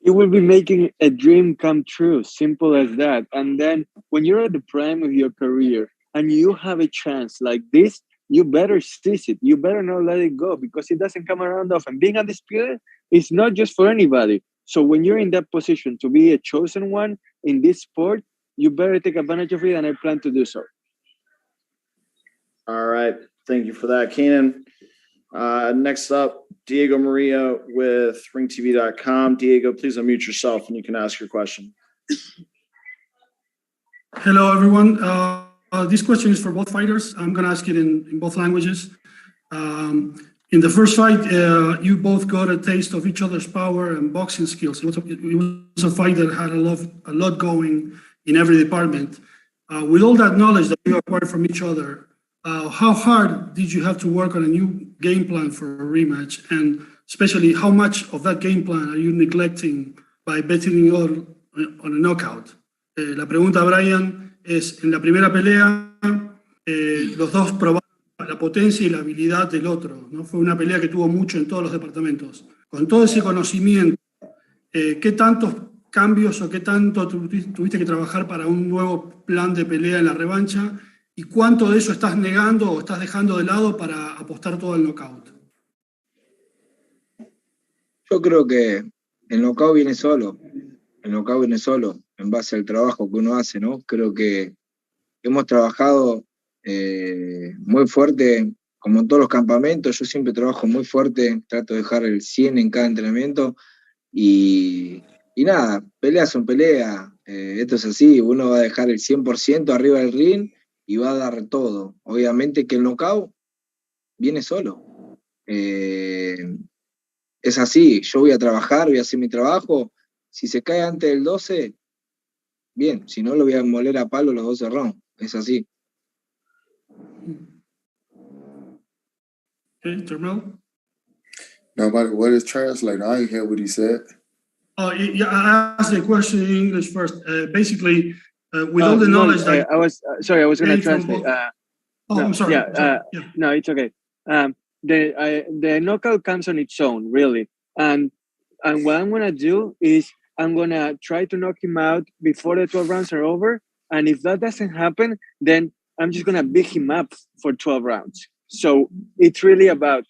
You will be making a dream come true, simple as that. And then when you're at the prime of your career and you have a chance like this, you better seize it. You better not let it go, because it doesn't come around often. Being undisputed is not just for anybody. So when you're in that position to be a chosen one in this sport, you better take advantage of it, and I plan to do so. All right. Thank you for that, Keenan. Next up, Diego Maria with ringtv.com. Diego, please unmute yourself and you can ask your question. Hello, everyone. This question is for both fighters. I'm going to ask it in both languages. In the first fight, you both got a taste of each other's power and boxing skills. It was a fight that had a lot going in every department. With all that knowledge that you acquired from each other, how hard did you have to work on a new game plan for a rematch? And especially, how much of that game plan are you neglecting by betting it all on a knockout? La pregunta, Brian, es, en la primera pelea, los dos probaron la potencia y la habilidad del otro, ¿no? Fue una pelea que tuvo mucho en todos los departamentos. Con todo ese conocimiento, ¿qué tantos cambios o qué tanto tuviste que trabajar para un nuevo plan de pelea en la revancha? ¿Y cuánto de eso estás negando o estás dejando de lado para apostar todo al knockout? Yo creo que el knockout viene solo. El knockout viene solo en base al trabajo que uno hace, ¿no? Creo que hemos trabajado muy fuerte, como en todos los campamentos. Yo siempre trabajo muy fuerte, trato de dejar el 100 en cada entrenamiento y nada, peleas son peleas. Esto es así, uno va a dejar el 100% arriba del ring y va a dar todo. Obviamente que el knockout viene solo. Es así, yo voy a trabajar, voy a hacer mi trabajo. Si se cae antes del 12, bien, si no lo voy a moler a palo los 12 rounds. Es así. Okay, Jermell? No, but what is translated? I didn't hear what he said. Oh, yeah, I asked the question in English first. Basically, with all the knowledge that I was sorry, I was going to translate. I'm sorry. Yeah, no, it's okay. The knockout comes on its own, really, and what I'm going to do is I'm going to try to knock him out before the 12 rounds are over, and if that doesn't happen, then I'm just going to beat him up for 12 rounds. So it's really about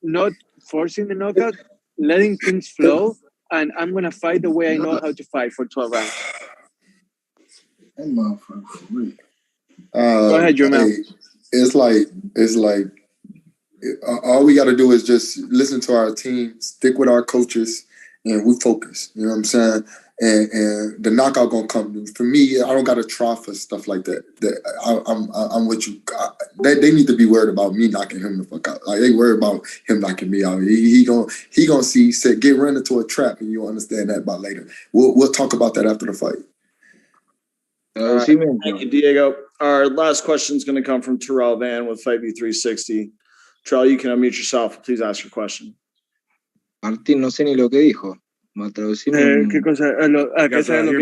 not forcing the knockout, letting things flow, and I'm going to fight the way I know how to fight for 12 rounds. Go ahead, Jermell. Hey, it's like all we got to do is just listen to our team, stick with our coaches, and we focus. You know what I'm saying? And the knockout gonna come. For me, I don't got to try for stuff like that. I'm with you. They need to be worried about me knocking him the fuck out. Like they worried about him knocking me out. He gonna see get run into a trap, and you'll understand that by later. We'll talk about that after the fight. Thank you, Diego. Our last question is going to come from Terrell Van with FightV360. Terrell, you can unmute yourself. Please ask your question. Martín, no sé ni lo que dijo. ¿Qué cosa? ¿Qué sabe lo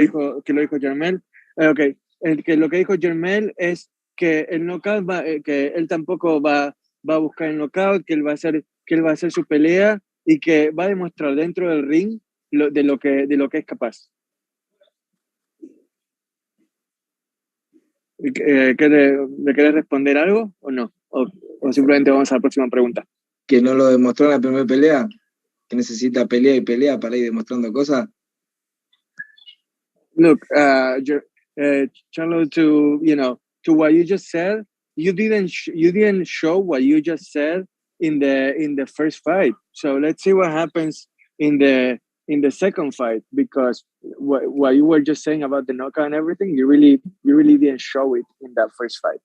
que lo dijo Jermell? Okay. Lo que dijo Jermell es que el knockout que él tampoco va a buscar el knockout, que él va a hacer su pelea y que va a demostrar dentro del ring de lo que es capaz. ¿Le querés responder algo o no? O simplemente vamos a la próxima pregunta. Que no lo demostró en la primera pelea, que necesita pelea y pelea para ir demostrando cosas. Look, Charlo, to what you just said, you didn't show what you just said in the first fight. So let's see what happens in the second fight, because what you were just saying about the knockout and everything, you really didn't show it in that first fight.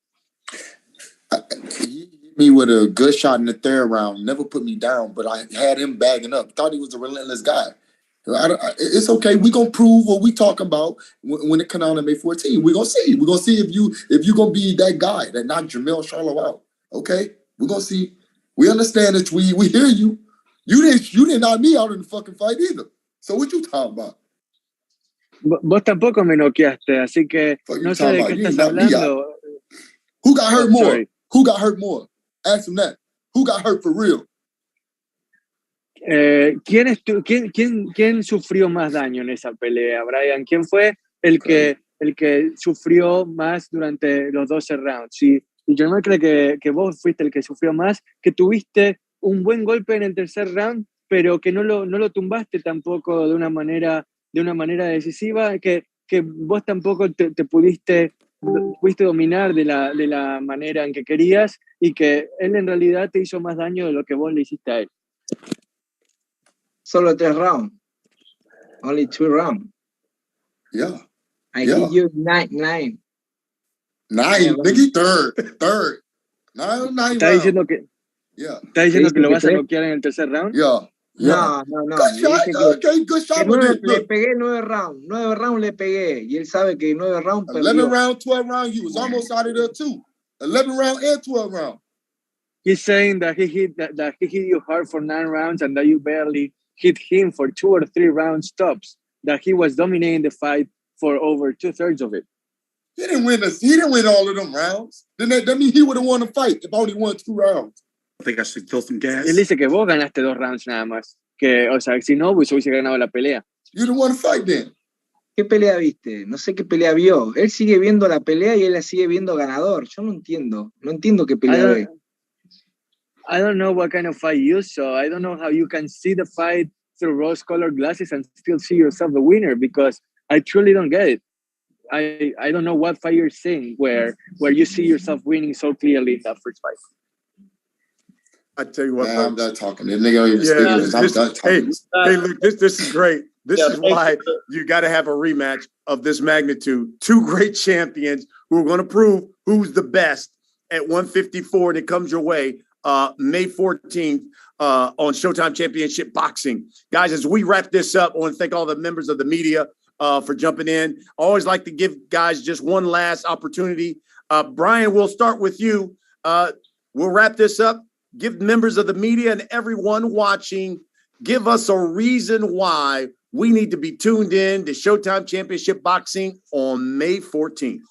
He hit me with a good shot in the third round. Never put me down, but I had him bagging up. Thought he was a relentless guy. It's okay. We're going to prove what we talking about when it comes out on May 14. We're going to see. We're going to see if you're going to be that guy that knocked Jermell Charlo out. Okay? We're going to see. We understand that we hear you. You didn't knock me out in the fucking fight either. So what you talking about? Vos tampoco me noqueaste, así que no sé de qué estás hablando. Who got hurt more? Sorry. Who got hurt more? Ask him that. Who got hurt for real? ¿Quién sufrió más daño en esa pelea, Brian? ¿Quién fue el que el que sufrió más durante los 12 rounds. Y Jermell cree que vos fuiste el que sufrió más, que tuviste un buen golpe en el tercer round, pero que no lo tumbaste tampoco de una manera decisiva, que vos tampoco te pudiste dominar de la manera en que querías, y que él en realidad te hizo más daño de lo que vos le hiciste a él. Solo 3 rounds. Only 2 rounds. Yeah. I hit you 9. Nigga, third. Nine ¿Está diciendo que, yeah. ¿Está diciendo que lo vas a noquear en el tercer round? Yeah. No. Good shot, okay, good shot. Le pegué 9 rounds. 9 rounds le pegué. Y él sabe que 9 rounds 11 perdió. round, 12 round, you was almost out of there too. 11 round and 12 round. He's saying that he hit you hard for 9 rounds and that you barely hit him for 2 or 3 round stops. That he was dominating the fight for over 2/3 of it. He didn't win all of them rounds. Then that mean he would have won the fight if only won 2 rounds. I think I should fill some gas. Él dice que vos ganaste 2 rounds nada más. Que, o sea, si no, pues hubiese ganado la pelea. You didn't want to fight then. ¿Qué pelea viste? No sé qué pelea vio. Él sigue viendo la pelea y él la sigue viendo ganador. Yo no entiendo. No entiendo qué pelea ve. I don't know what kind of fight you saw. I don't know how you can see the fight through rose-colored glasses and still see yourself the winner, because I truly don't get it. I don't know what fight you're seeing where you see yourself winning so clearly in that first fight. I tell you what, I'm done talking. This nigga don't even speak. I'm done talking. Hey, look, this is great. This is why you got to have a rematch of this magnitude. 2 great champions who are going to prove who's the best at 154, and it comes your way May 14th on Showtime Championship Boxing. Guys, as we wrap this up, I want to thank all the members of the media for jumping in. I always like to give guys just one last opportunity. Brian, we'll start with you. We'll wrap this up. Give members of the media and everyone watching, give us a reason why we need to be tuned in to Showtime Championship Boxing on May 14th.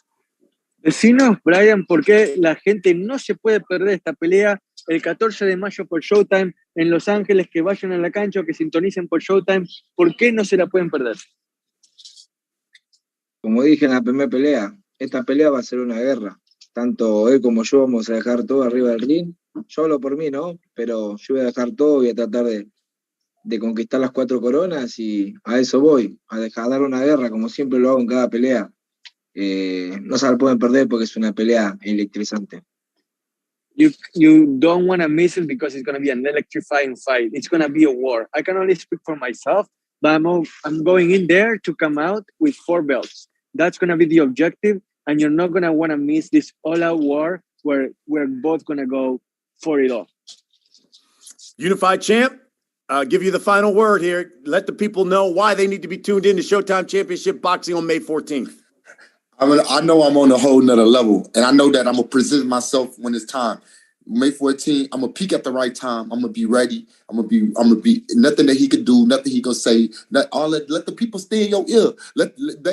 Decinos, Brian, por qué la gente no se puede perder esta pelea el 14 de mayo por Showtime en Los Ángeles, que vayan a la cancha o que sintonicen por Showtime. ¿Por qué no se la pueden perder? Como dije en la primera pelea, esta pelea va a ser una guerra. Tanto él como yo vamos a dejar todo arriba del ring. Yo hablo por mí, ¿no? Pero yo voy a dejar todo, voy a tratar de conquistar las 4 coronas y a eso voy, a dar una guerra, como siempre lo hago en cada pelea. No se la pueden perder porque es una pelea electrizante. You don't want to miss it because it's going to be an electrifying fight. It's going to be a war. I can only speak for myself, but I'm going in there to come out with 4 belts. That's going to be the objective, and you're not going to want to miss this all-out war where we're both going to go for it all. Unified champ, give you the final word here. Let the people know why they need to be tuned in to Showtime Championship Boxing on May 14th. I know I'm on a whole nother level, and I know that I'm going to present myself when it's time. May 14th, I'm going to peak at the right time. I'm going to be ready. I'm going to be nothing that he could do, nothing he going to say. Let the people stay in your ear.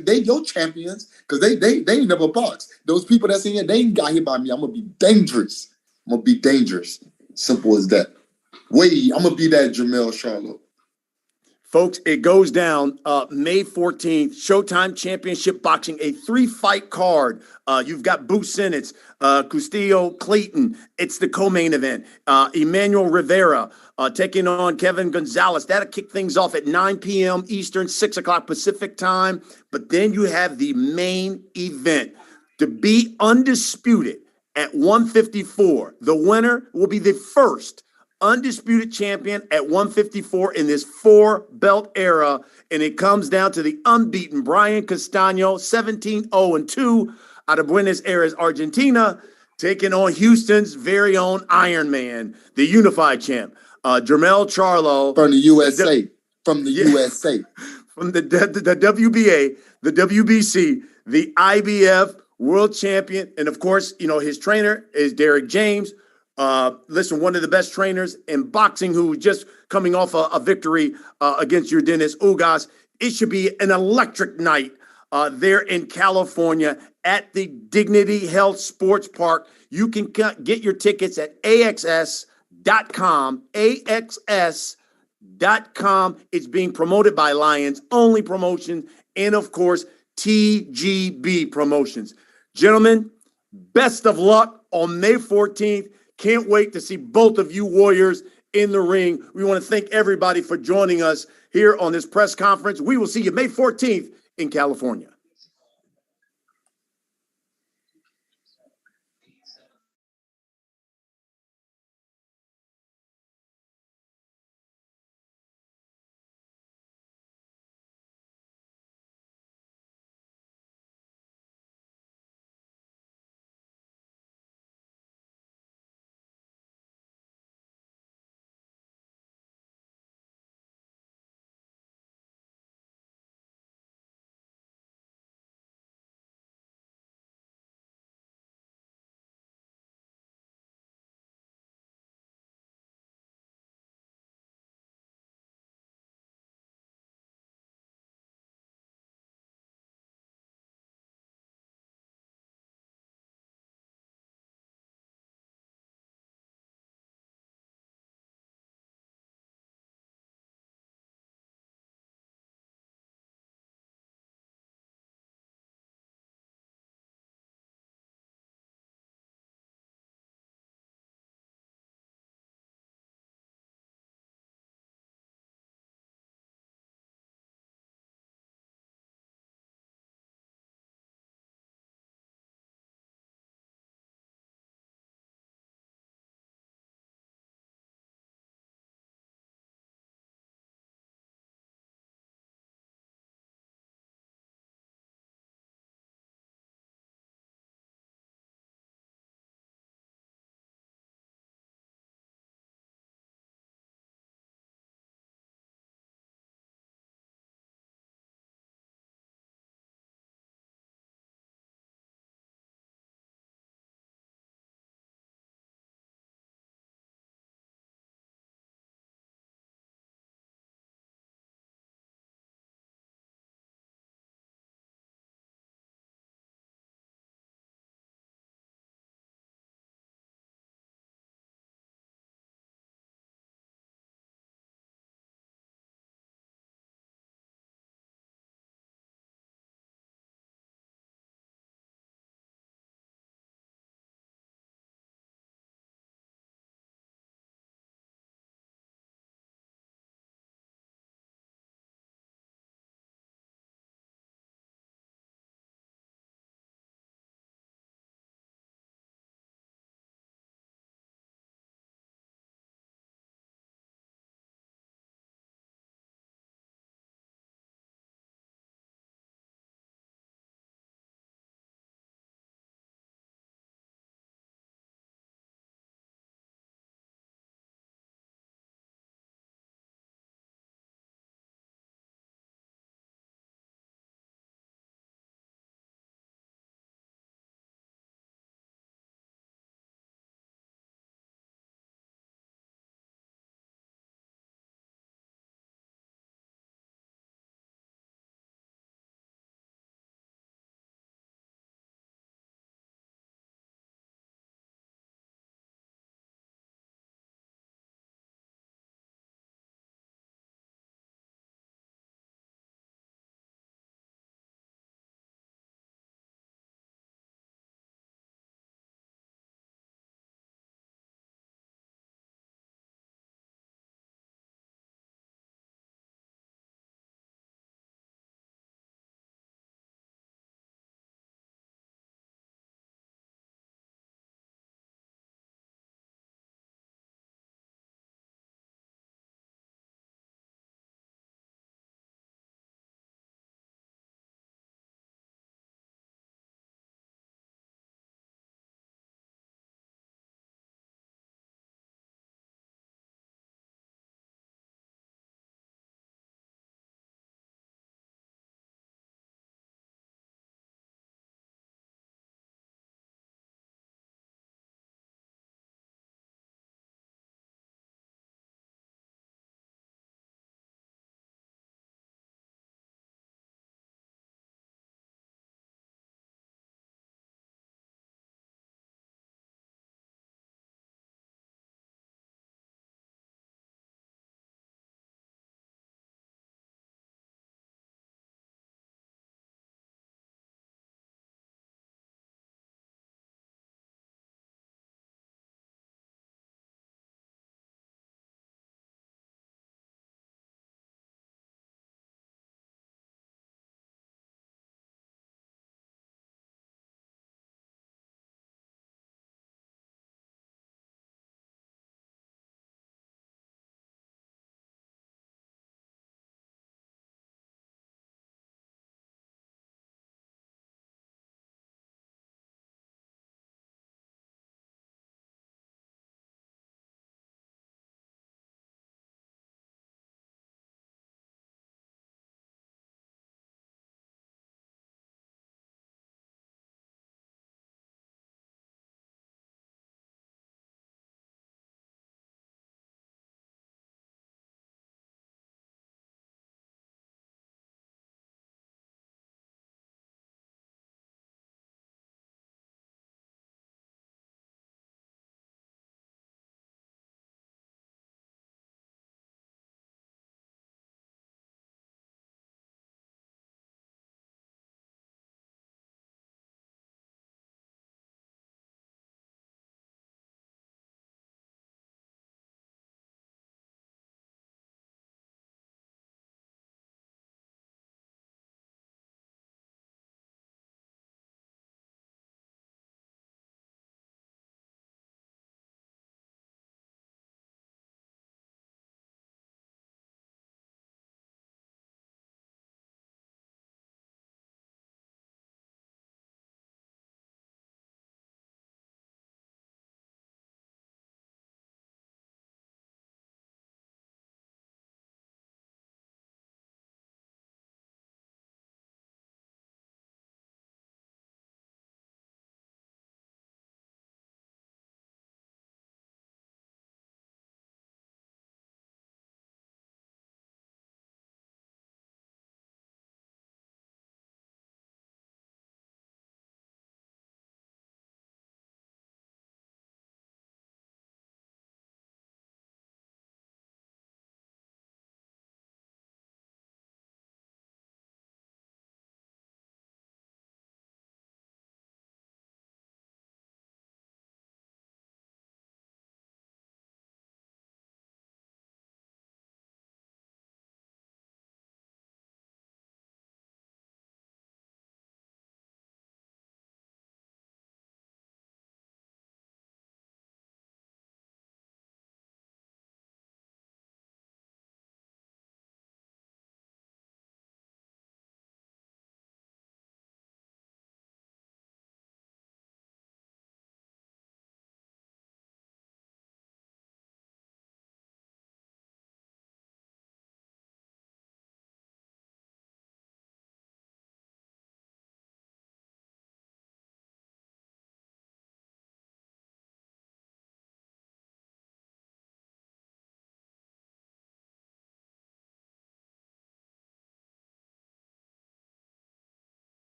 They your champions, because they ain't never boxed. Those people that's in here, they ain't got here by me. I'm going to be dangerous. I'm going to be dangerous. Simple as that. I'm going to be that Jermell Charlo. Folks, it goes down May 14th, Showtime Championship Boxing, a 3-fight card. You've got Boo Sinnott, Castillo, Clayton. It's the co-main event. Emmanuel Rivera taking on Kevin Gonzalez. That'll kick things off at 9 p.m. Eastern, 6 o'clock Pacific time. But then you have the main event. To be undisputed at 154, the winner will be the first undisputed champion at 154 in this 4-belt era, and it comes down to the unbeaten Brian Castaño, 17-0-2 out of Buenos Aires, Argentina, taking on Houston's very own Iron Man, the unified champ, Jermell Charlo. From the USA. From the USA. From the WBA, the WBC, the IBF world champion, and of course, his trainer is Derek James. Listen, one of the best trainers in boxing who was just coming off a victory against Yordenis Ugas. It should be an electric night there in California at the Dignity Health Sports Park. You can get your tickets at AXS.com. AXS.com. It's being promoted by Lions Only Promotion. And of course, TGB Promotions. Gentlemen, best of luck on May 14th. Can't wait to see both of you warriors in the ring. We want to thank everybody for joining us here on this press conference. We will see you May 14th in California.